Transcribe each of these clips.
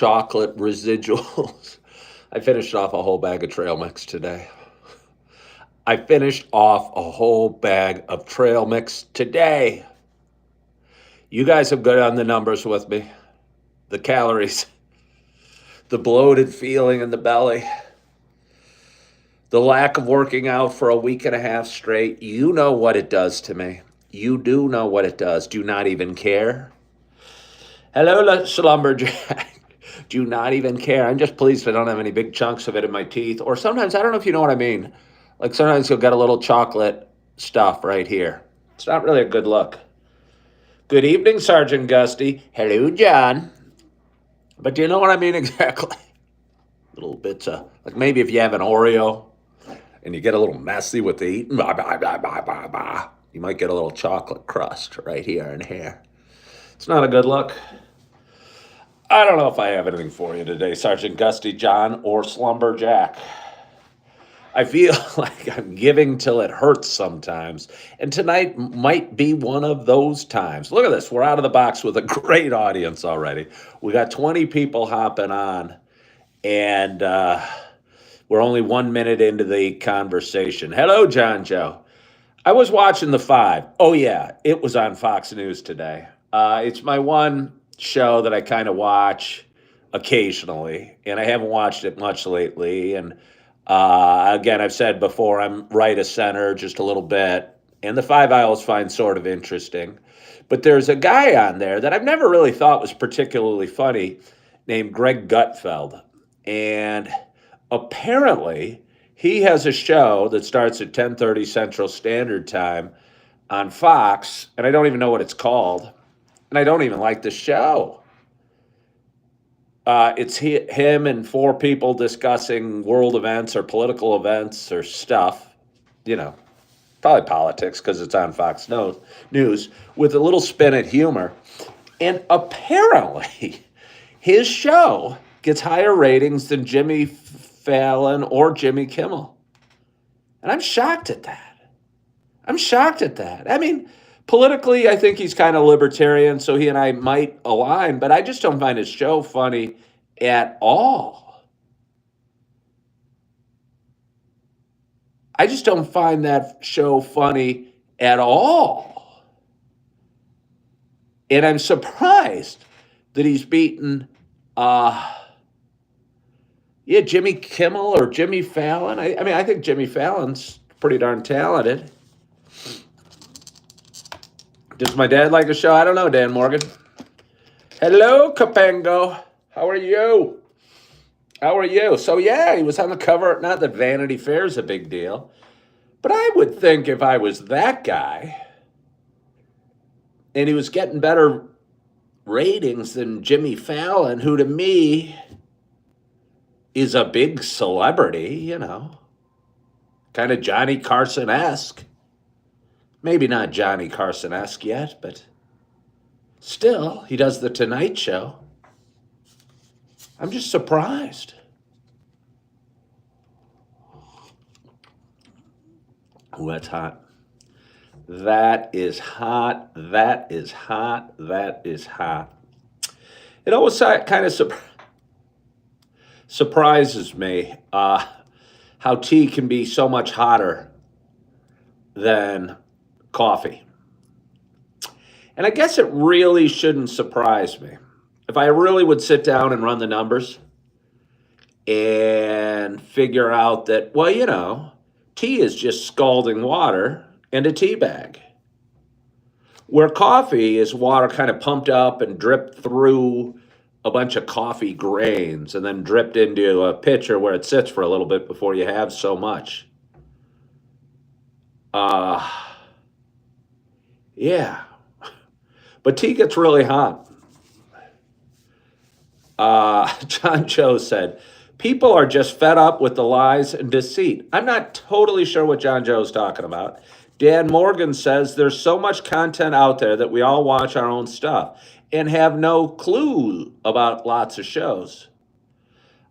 chocolate residuals. I finished off a whole bag of trail mix today. I finished off a whole bag of trail mix today. You guys have got on the numbers with me. The calories, the bloated feeling in the belly, the lack of working out for a week and a half straight. You know what it does to me. You do know what it does. Do not even care. Hello, Slumberjack. Do not even care. I'm just pleased I don't have any big chunks of it in my teeth. Or sometimes, I don't know if you know what I mean. Like sometimes you'll get a little chocolate stuff right here. It's not really a good look. Good evening, Sergeant Gusty. Hello, John. But do you know what I mean exactly? Little bits of, like maybe if you have an Oreo and you get a little messy with the eating, you might get a little chocolate crust right here and here. It's not a good look. I don't know if I have anything for you today, Sergeant Gusty, John, or Slumberjack. I feel like I'm giving till it hurts sometimes, and tonight might be one of those times. Look at this. We're out of the box with a great audience already. We got 20 people hopping on, and we're only 1 minute into the conversation. Hello, John Joe. I was watching The Five. Oh, yeah, it was on Fox News today. It's my one show that I kind of watch occasionally, and I haven't watched it much lately. And again, I've said before, I'm right of center just a little bit, and The Five I always find sort of interesting. But there's a guy on there that I've never really thought was particularly funny named Greg Gutfeld. And apparently, he has a show that starts at 10:30 Central Standard Time on Fox, and I don't even know what it's called, and I don't even like the show. It's him and four people discussing world events or political events or stuff, you know, probably politics because it's on Fox News with a little spin at humor. And apparently, his show gets higher ratings than Jimmy Fallon or Jimmy Kimmel. And I'm shocked at that. I'm shocked at that. I mean, politically, I think he's kind of libertarian, so he and I might align, but I just don't find his show funny at all. I just don't find that show funny at all. And I'm surprised that he's beaten, Jimmy Kimmel or Jimmy Fallon. I mean, I think Jimmy Fallon's pretty darn talented. Does my dad like a show? I don't know, Dan Morgan. Hello, Capengo. How are you? How are you? So, yeah, he was on the cover. Not that Vanity Fair is a big deal, but I would think if I was that guy and he was getting better ratings than Jimmy Fallon, who to me is a big celebrity, you know, kind of Johnny Carson-esque. Maybe not Johnny Carson-esque yet, but still, he does the Tonight Show. I'm just surprised. Oh, that's hot. That is hot. That is hot. That is hot. It always kind of surprises me how tea can be so much hotter than coffee. And I guess it really shouldn't surprise me. If I really would sit down and run the numbers and figure out that, well, you know, tea is just scalding water in a tea bag. Where coffee is water kind of pumped up and dripped through a bunch of coffee grains and then dripped into a pitcher where it sits for a little bit before you have so much. Yeah. But tea gets really hot. John Cho said, people are just fed up with the lies and deceit. I'm not totally sure what John Joe's talking about. Dan Morgan says there's so much content out there that we all watch our own stuff and have no clue about lots of shows.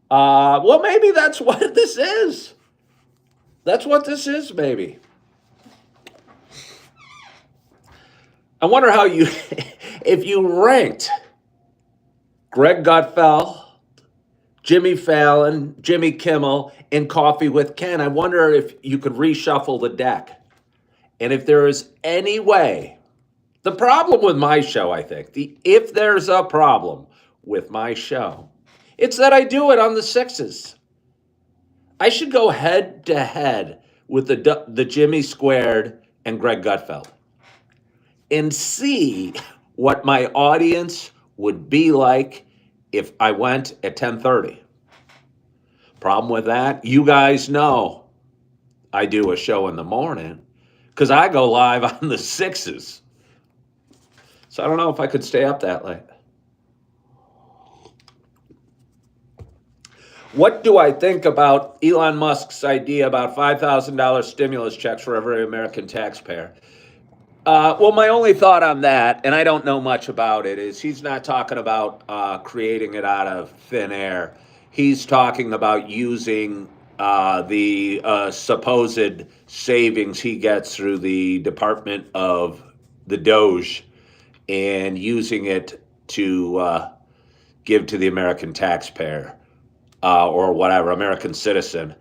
Well, maybe that's what this is. That's what this is, maybe. I wonder how you, if you ranked Greg Gutfeld Jimmy Fallon, Jimmy Kimmel, and Coffee with Ken. I wonder if you could reshuffle the deck. And if there is any way, the problem with my show, I think, if there's a problem with my show, it's that I do it on the sixes. I should go head to head with the Jimmy Squared and Greg Gutfeld and see what my audience would be like if I went at 10:30. Problem with that, you guys know I do a show in the morning because I go live on the sixes. So I don't know if I could stay up that late. What do I think about Elon Musk's idea about $5,000 stimulus checks for every American taxpayer? Well, my only thought on that, and I don't know much about it, is he's not talking about creating it out of thin air. He's talking about using the supposed savings he gets through the Department of the Doge and using it to give to the American taxpayer or whatever, American citizen.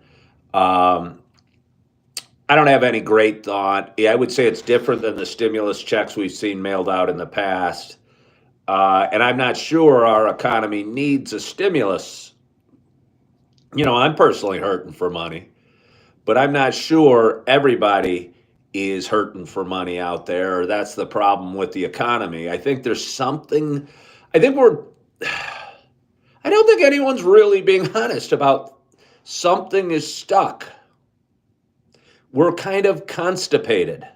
I don't have any great thought. Yeah, I would say it's different than the stimulus checks we've seen mailed out in the past. And I'm not sure our economy needs a stimulus. You know, I'm personally hurting for money, but I'm not sure everybody is hurting for money out there, or that's the problem with the economy. I think there's something, I think we're, I don't think anyone's really being honest about something is stuck. We're kind of constipated.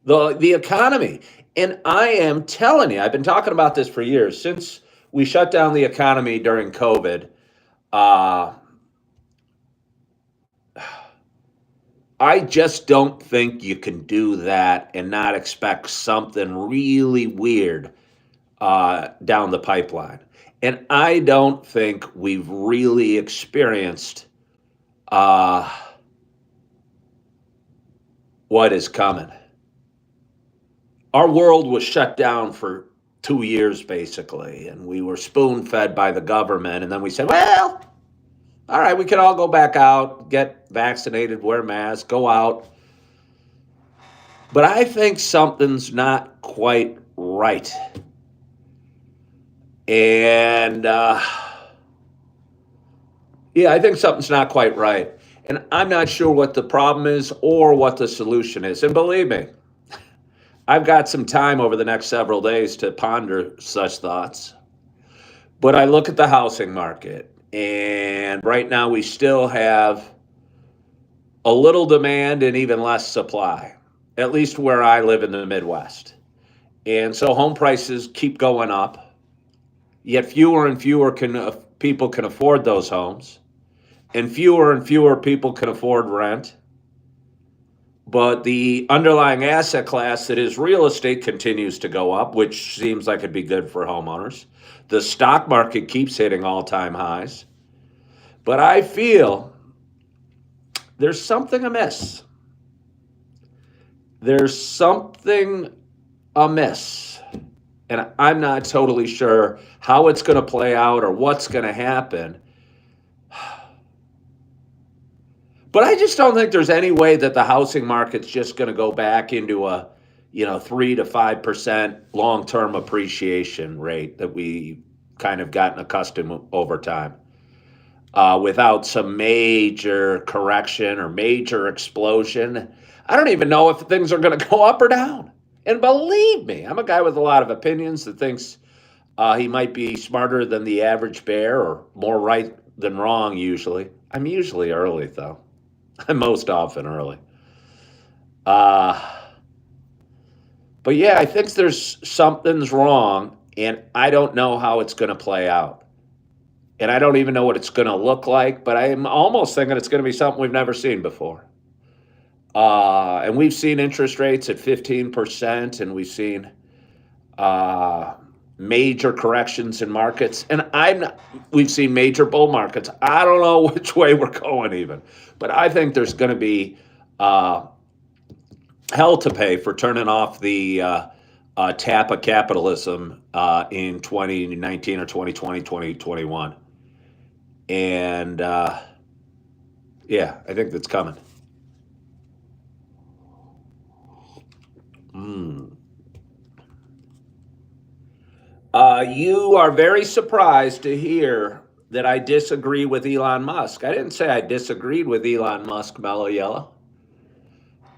The economy. And I am telling you, I've been talking about this for years. Since we shut down the economy during COVID, I just don't think you can do that and not expect something really weird down the pipeline. And I don't think we've really experienced what is coming. Our world was shut down for 2 years basically, and we were spoon fed by the government. And then we said, well, all right, we can all go back out, get vaccinated, wear masks, go out. But I think something's not quite right. And yeah, I think something's not quite right. And I'm not sure what the problem is or what the solution is. And believe me, I've got some time over the next several days to ponder such thoughts. But I look at the housing market, and right now we still have a little demand and even less supply, at least where I live in the Midwest. And so home prices keep going up, yet fewer and fewer people can afford those homes, and fewer people can afford rent. But the underlying asset class that is real estate continues to go up, which seems like it'd be good for homeowners. The stock market keeps hitting all-time highs. But I feel there's something amiss. There's something amiss. And I'm not totally sure how it's going to play out or what's going to happen. But I just don't think there's any way that the housing market's just going to go back into a, 3 to 5% long-term appreciation rate that we kind of gotten accustomed over time, without some major correction or major explosion. I don't even know if things are going to go up or down. And believe me, I'm a guy with a lot of opinions that thinks he might be smarter than the average bear or more right than wrong usually. I'm usually early, though. I'm most often early. But yeah, I think something's wrong, and I don't know how it's going to play out. And I don't even know what it's going to look like, but I'm almost thinking it's going to be something we've never seen before. And we've seen interest rates at 15%, and we've seen major corrections in markets, and we've seen major bull markets. I don't know which way we're going even, but I think there's going to be hell to pay for turning off the tap of capitalism in 2019 or 2020, 2021. And yeah, I think that's coming. Mm. You are very surprised to hear that I disagree with Elon Musk. I didn't say I disagreed with Elon Musk, Mellow Yellow.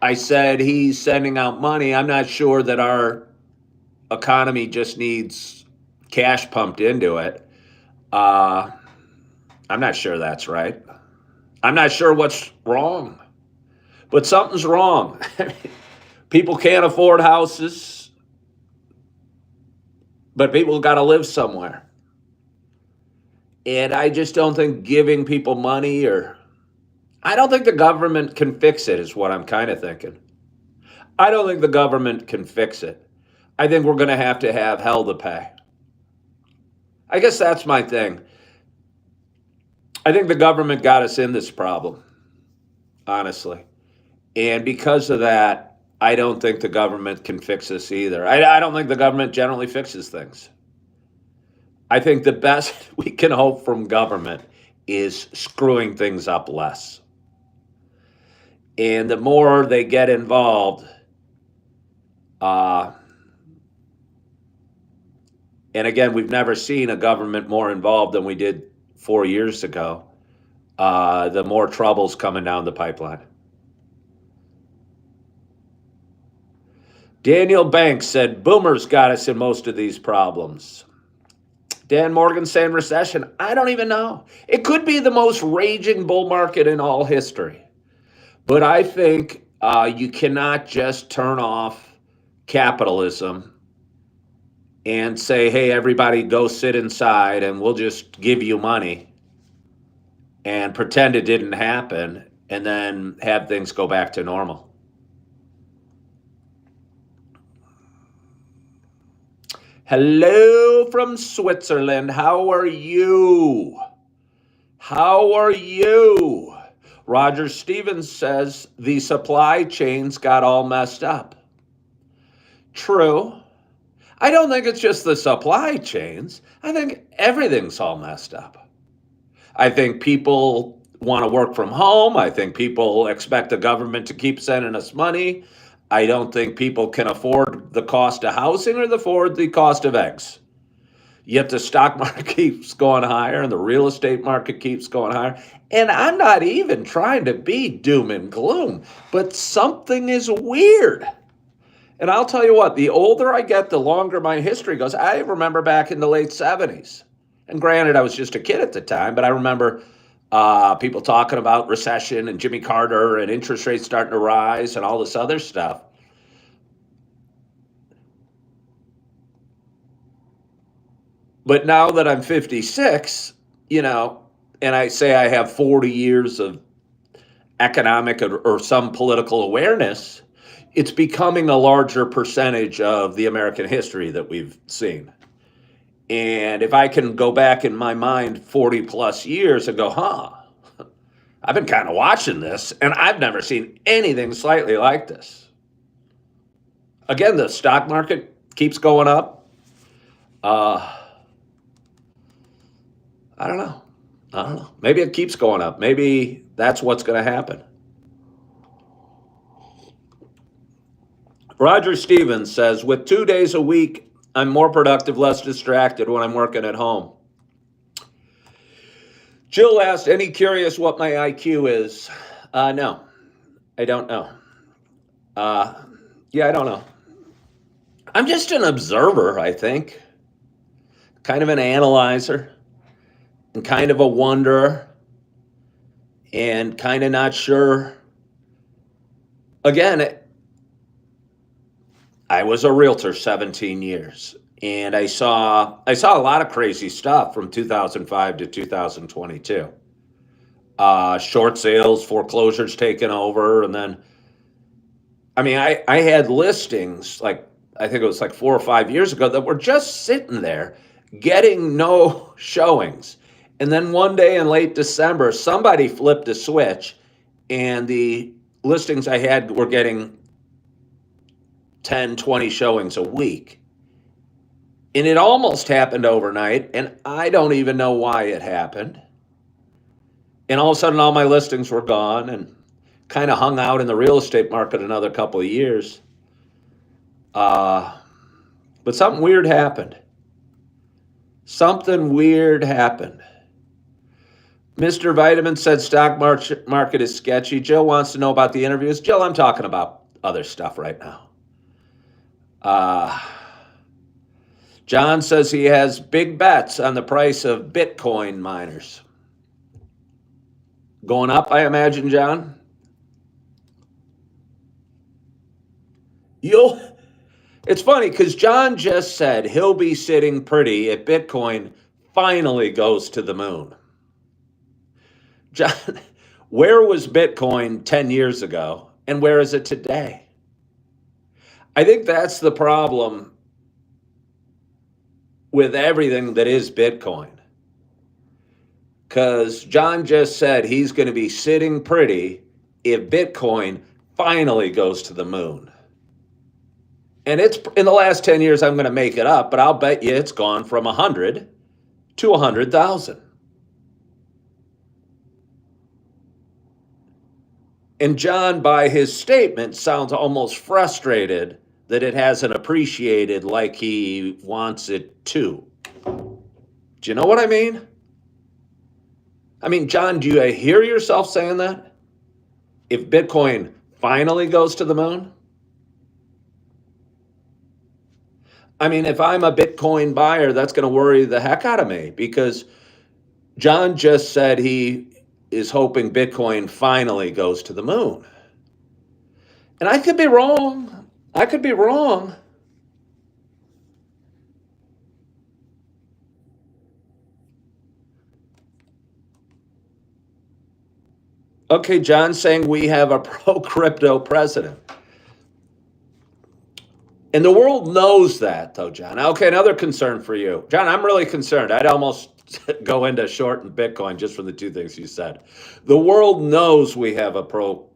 I said he's sending out money. I'm not sure that our economy just needs cash pumped into it. Uh, I'm not sure that's right. I'm not sure what's wrong, but something's wrong. People can't afford houses, but people got to live somewhere. And I just don't think giving people money, or I don't think the government can fix it, is what I'm kind of thinking. I don't think the government can fix it. I think we're going to have hell to pay. I guess that's my thing. I think the government got us in this problem, honestly. And because of that, I don't think the government can fix this either. I don't think the government generally fixes things. I think the best we can hope from government is screwing things up less. And the more they get involved, uh, and again, we've never seen a government more involved than we did 4 years ago, the more trouble's coming down the pipeline. Daniel Banks said, boomers got us in most of these problems. Dan Morgan saying recession. I don't even know. It could be the most raging bull market in all history. But I think you cannot just turn off capitalism and say, hey, everybody go sit inside and we'll just give you money and pretend it didn't happen and then have things go back to normal. Hello from Switzerland. How are you? How are you? Roger Stevens says the supply chains got all messed up. True. I don't think it's just the supply chains. I think everything's all messed up. I think people want to work from home. I think people expect the government to keep sending us money. I don't think people can afford the cost of housing or afford the cost of eggs. Yet the stock market keeps going higher and the real estate market keeps going higher. And I'm not even trying to be doom and gloom, but something is weird. And I'll tell you what, the older I get, the longer my history goes. I remember back in the late 70s. And granted, I was just a kid at the time, but I remember people talking about recession and Jimmy Carter and interest rates starting to rise and all this other stuff. But now that I'm 56, and I say I have 40 years of economic or some political awareness, it's becoming a larger percentage of the American history that we've seen. And if I can go back in my mind 40 plus years and go, I've been kind of watching this and I've never seen anything slightly like this. Again, the stock market keeps going up. I don't know. Maybe it keeps going up. Maybe that's what's going to happen. Roger Stevens says, with 2 days a week, I'm more productive, less distracted when I'm working at home. Jill asked, any curious what my IQ is? No, I don't know. I don't know. I'm just an observer, I think. Kind of an analyzer. And kind of a wonderer. And kind of not sure. Again, I was a realtor 17 years. And I saw a lot of crazy stuff from 2005 to 2022. Short sales, foreclosures taken over. And then, I had listings, I think it was 4 or 5 years ago, that were just sitting there getting no showings. And then one day in late December, somebody flipped a switch and the listings I had were getting 10, 20 showings a week. And it almost happened overnight, and I don't even know why it happened. And all of a sudden, all my listings were gone and kind of hung out in the real estate market another couple of years. But something weird happened. Something weird happened. Mr. Vitamin said stock market is sketchy. Jill wants to know about the interviews. Jill, I'm talking about other stuff right now. John says he has big bets on the price of Bitcoin miners. Going up, I imagine, John? It's funny because John just said he'll be sitting pretty if Bitcoin finally goes to the moon. John, where was Bitcoin 10 years ago and where is it today? I think that's the problem with everything that is Bitcoin. Because John just said he's going to be sitting pretty if Bitcoin finally goes to the moon. And it's in the last 10 years, I'm going to make it up, but I'll bet you it's gone from 100 to 100,000. And John, by his statement, sounds almost frustrated that it hasn't appreciated like he wants it to. Do you know what I mean? I mean, John, do you hear yourself saying that? If Bitcoin finally goes to the moon? I mean, if I'm a Bitcoin buyer, that's going to worry the heck out of me because John just said he is hoping Bitcoin finally goes to the moon. And I could be wrong. I could be wrong. Okay, John's saying we have a pro-crypto president. And the world knows that, though, John. Okay, another concern for you. John, I'm really concerned. I'd almost go into short and Bitcoin just from the two things you said. The world knows we have a pro.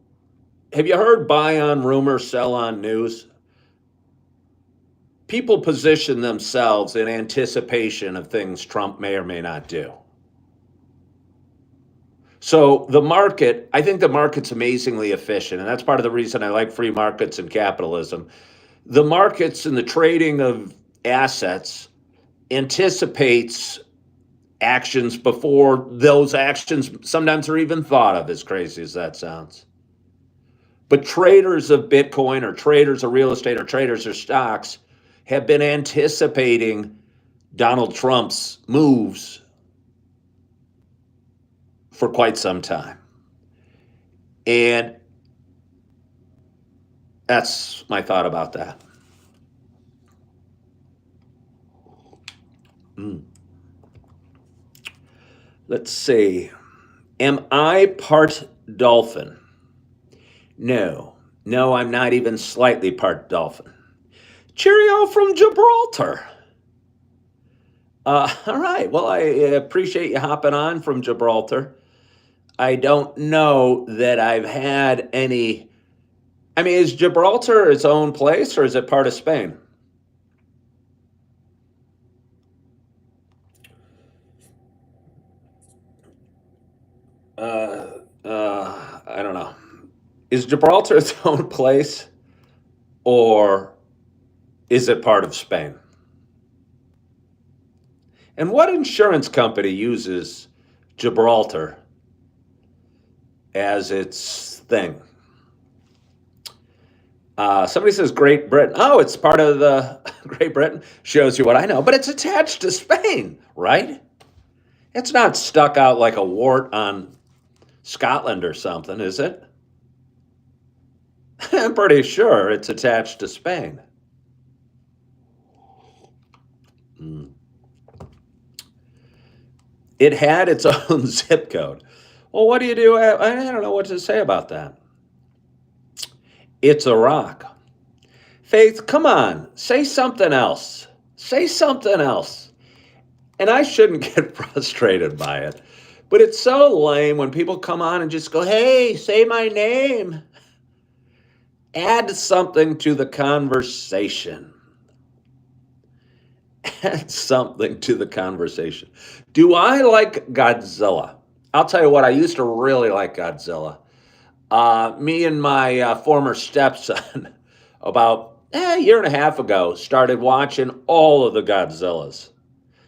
Have you heard buy on rumor, sell on news? People position themselves in anticipation of things Trump may or may not do. So the market, I think the market's amazingly efficient, and that's part of the reason I like free markets and capitalism. The markets and the trading of assets anticipates actions before those actions sometimes are even thought of, as crazy as that sounds. But traders of Bitcoin or traders of real estate or traders of stocks have been anticipating Donald Trump's moves for quite some time. And that's my thought about that. Let's see. Am I part dolphin? No, I'm not even slightly part dolphin. Cheerio from Gibraltar. All right. Well, I appreciate you hopping on from Gibraltar. I don't know that I've had any. I mean, is Gibraltar its own place or is it part of Spain? I don't know. Is Gibraltar its own place or is it part of Spain? And what insurance company uses Gibraltar as its thing? Somebody says Great Britain. Oh, it's part of the Great Britain. Shows you what I know. But it's attached to Spain, right? It's not stuck out like a wart on Scotland or something, is it? I'm pretty sure it's attached to Spain. It had its own zip code. Well, what do you do? I don't know what to say about that. It's a rock. Faith, come on, say something else. Say something else. And I shouldn't get frustrated by it, but it's so lame when people come on and just go, hey, say my name. Add something to the conversation. Add something to the conversation. Do I like Godzilla? I'll tell you what, I used to really like Godzilla. Me and my former stepson, about a year and a half ago, started watching all of the Godzillas.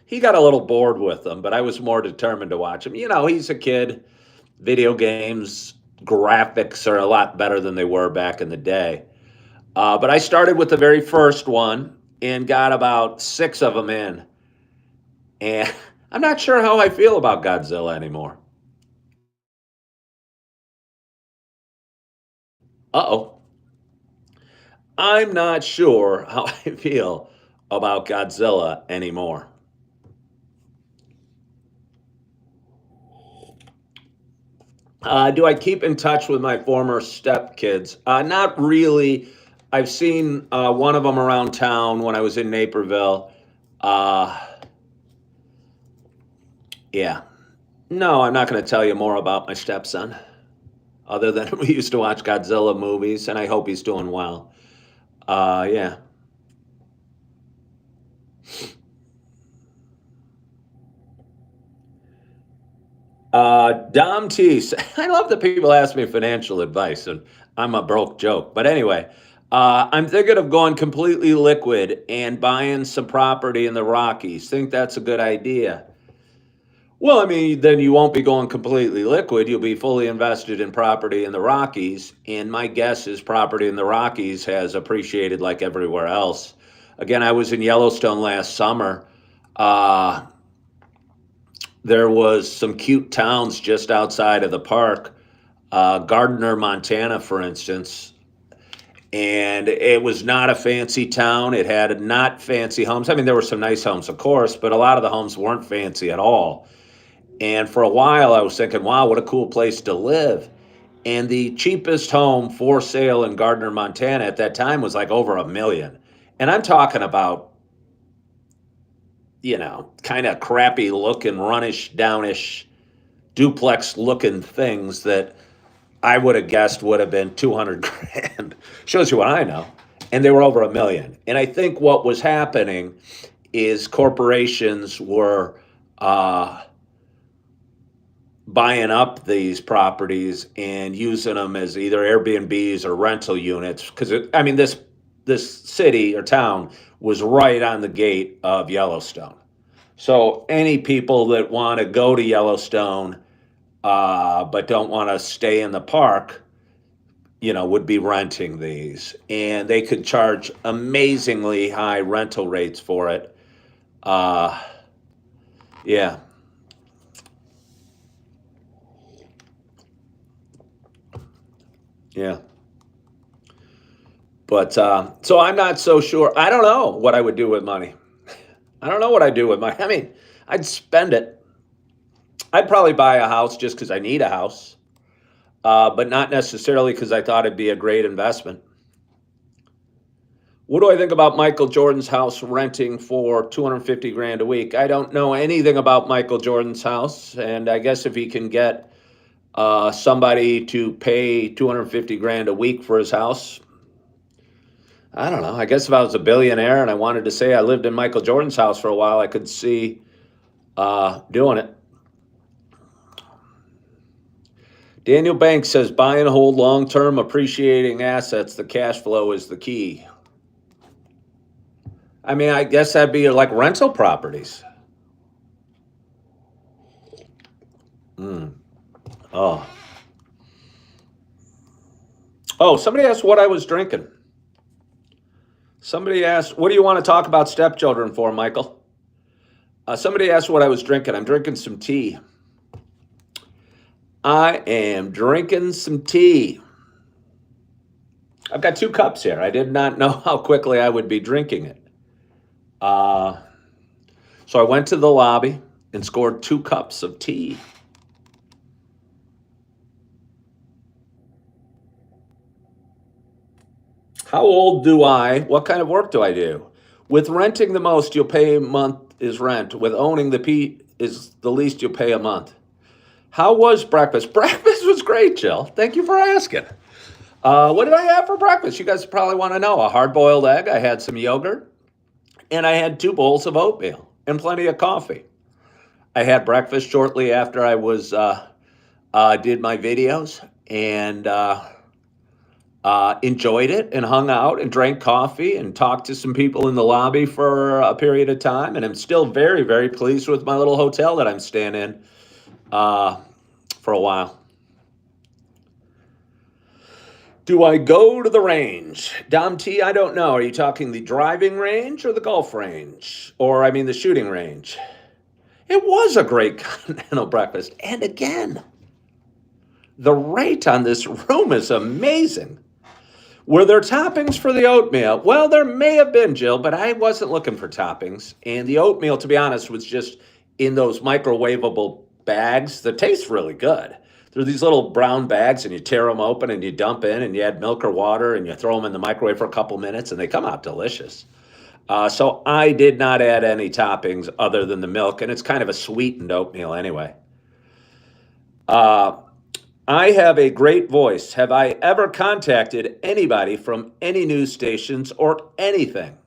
He got a little bored with them, but I was more determined to watch them. You know, he's a kid. Video games, graphics are a lot better than they were back in the day. But I started with the very first one and got about six of them in. And I'm not sure how I feel about Godzilla anymore. Uh oh. I'm not sure how I feel about Godzilla anymore. Do I keep in touch with my former stepkids? Not really. I've seen one of them around town when I was in Naperville. Uh, yeah. No, I'm not going to tell you more about my stepson, other than we used to watch Godzilla movies, and I hope he's doing well. Yeah. Dom T. I love that people ask me financial advice, and I'm a broke joke. But anyway, I'm thinking of going completely liquid and buying some property in the Rockies. Think that's a good idea? Well, I mean, then you won't be going completely liquid. You'll be fully invested in property in the Rockies. And my guess is property in the Rockies has appreciated like everywhere else. Again, I was in Yellowstone last summer. Uh, there was some cute towns just outside of the park. Gardner, Montana, for instance, and it was not a fancy town. It had not fancy homes. I mean, there were some nice homes, of course, but a lot of the homes weren't fancy at all. And for a while, I was thinking, wow, what a cool place to live. And the cheapest home for sale in Gardner, Montana at that time was like over $1 million. And I'm talking about, kind of crappy looking, runnish, downish, duplex looking things that I would have guessed would have been 200 grand. Shows you what I know. And they were over $1 million. And I think what was happening is corporations were buying up these properties and using them as either Airbnbs or rental units. Because I mean, this city or town was right on the gate of Yellowstone. So any people that want to go to Yellowstone but don't want to stay in the park, would be renting these, and they could charge amazingly high rental rates for it. Uh, yeah, yeah. But so I'm not so sure. I don't know what I would do with money. I don't know what I'd do with money. I mean, I'd spend it. I'd probably buy a house just because I need a house, but not necessarily because I thought it'd be a great investment. What do I think about Michael Jordan's house renting for 250 grand a week? I don't know anything about Michael Jordan's house, and I guess if he can get somebody to pay 250 grand a week for his house, I don't know. I guess if I was a billionaire and I wanted to say I lived in Michael Jordan's house for a while, I could see doing it. Daniel Banks says buy and hold long term appreciating assets. The cash flow is the key. I mean, I guess that'd be like rental properties. Mm. Oh. Oh, somebody asked what I was drinking. Somebody asked, what do you want to talk about stepchildren for, Michael? Somebody asked what I was drinking. I'm drinking some tea. I am drinking some tea. I've got 2 cups here. I did not know how quickly I would be drinking it. Uh, so I went to the lobby and scored 2 cups of tea. How old do I? What kind of work do I do? With renting the most you'll pay a month is rent. With owning the P is the least you'll pay a month. How was breakfast? Breakfast was great, Jill. Thank you for asking. What did I have for breakfast? You guys probably want to know. A hard boiled egg. I had some yogurt, and I had 2 bowls of oatmeal and plenty of coffee. I had breakfast shortly after I was did my videos, and enjoyed it and hung out and drank coffee and talked to some people in the lobby for a period of time. And I'm still very, very pleased with my little hotel that I'm staying in uh, for a while. Do I go to the range? Dom T, I don't know. Are you talking the driving range or the golf range? Or, I mean, the shooting range? It was a great continental breakfast. And again, the rate on this room is amazing. Were there toppings for the oatmeal? Well, there may have been, Jill, but I wasn't looking for toppings. And the oatmeal, to be honest, was just in those microwavable bags that taste really good. They're these little brown bags, and you tear them open and you dump in and you add milk or water and you throw them in the microwave for a couple minutes and they come out delicious. So I did not add any toppings other than the milk, and it's kind of a sweetened oatmeal anyway. Uh, I have a great voice. Have I ever contacted anybody from any news stations or anything?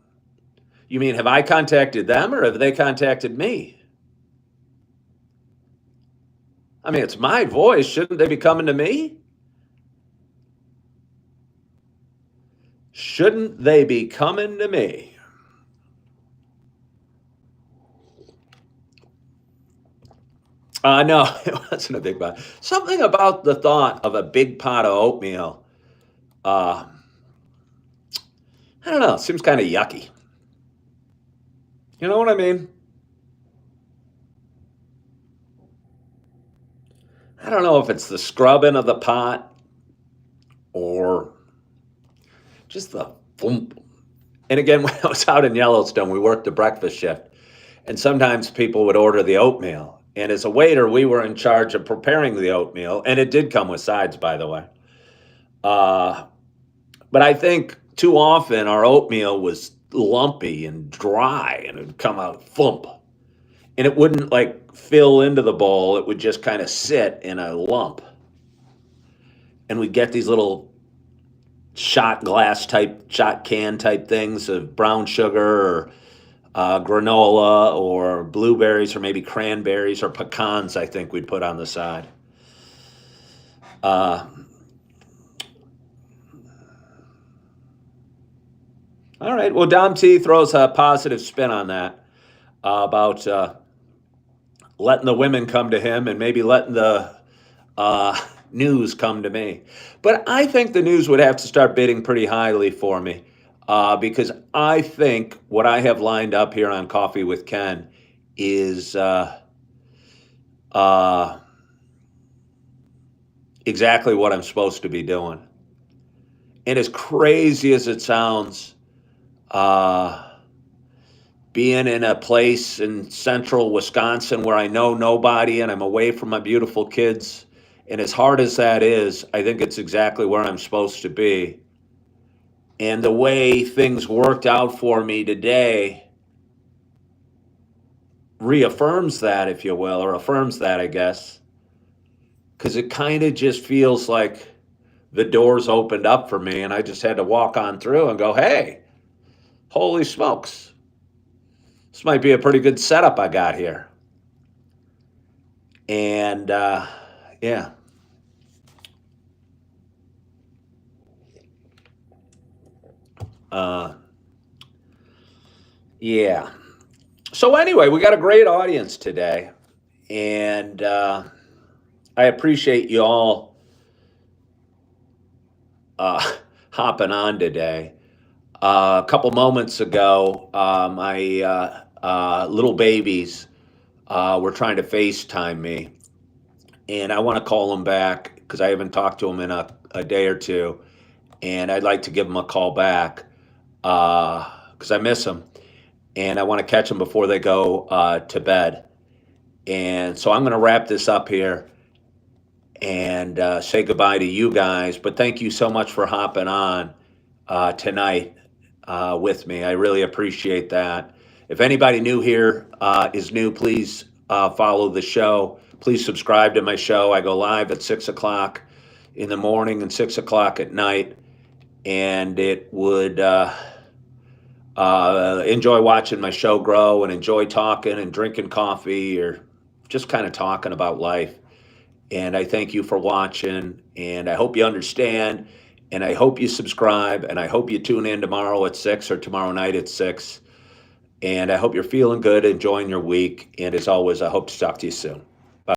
You mean, have I contacted them or have they contacted me? I mean, it's my voice. Shouldn't they be coming to me? Shouldn't they be coming to me? No, it wasn't a big pot. Something about the thought of a big pot of oatmeal. Uh, I don't know. It seems kind of yucky. You know what I mean? I don't know if it's the scrubbing of the pot or just the thump. And again, when I was out in Yellowstone, we worked the breakfast shift, and sometimes people would order the oatmeal. And as a waiter, we were in charge of preparing the oatmeal, and it did come with sides, by the way. Uh, but I think too often our oatmeal was lumpy and dry, and it would come out thump, and it wouldn't like fill into the bowl. It would just kind of sit in a lump, and we'd get these little shot glass type, shot can type things of brown sugar or granola or blueberries or maybe cranberries or pecans, I think we'd put on the side. Uh, all right. Well, Dom T throws a positive spin on that about letting the women come to him and maybe letting the uh, news come to me. But I think the news would have to start bidding pretty highly for me because I think what I have lined up here on Coffee with Ken is uh, exactly what I'm supposed to be doing. And as crazy as it sounds, uh, being in a place in central Wisconsin where I know nobody and I'm away from my beautiful kids, and as hard as that is, I think it's exactly where I'm supposed to be. And the way things worked out for me today reaffirms that, if you will, or affirms that, I guess, because it kind of just feels like the doors opened up for me and I just had to walk on through and go, hey, holy smokes, this might be a pretty good setup I got here. And yeah. Uh, yeah. So anyway, we got a great audience today, and I appreciate you all uh, hopping on today. A couple moments ago, my little babies were trying to FaceTime me, and I want to call them back because I haven't talked to them in a day or two, and I'd like to give them a call back because I miss them, and I want to catch them before they go to bed. And so I'm going to wrap this up here and say goodbye to you guys. But thank you so much for hopping on tonight with me. I really appreciate that. If anybody new here is new, please follow the show. Please subscribe to my show. I go live at 6 o'clock in the morning and 6 o'clock at night, and it would enjoy watching my show grow and enjoy talking and drinking coffee or just kind of talking about life. And I thank you for watching, and I hope you understand, and I hope you subscribe, and I hope you tune in tomorrow at 6 or tomorrow night at 6. And I hope you're feeling good, enjoying your week. And as always, I hope to talk to you soon.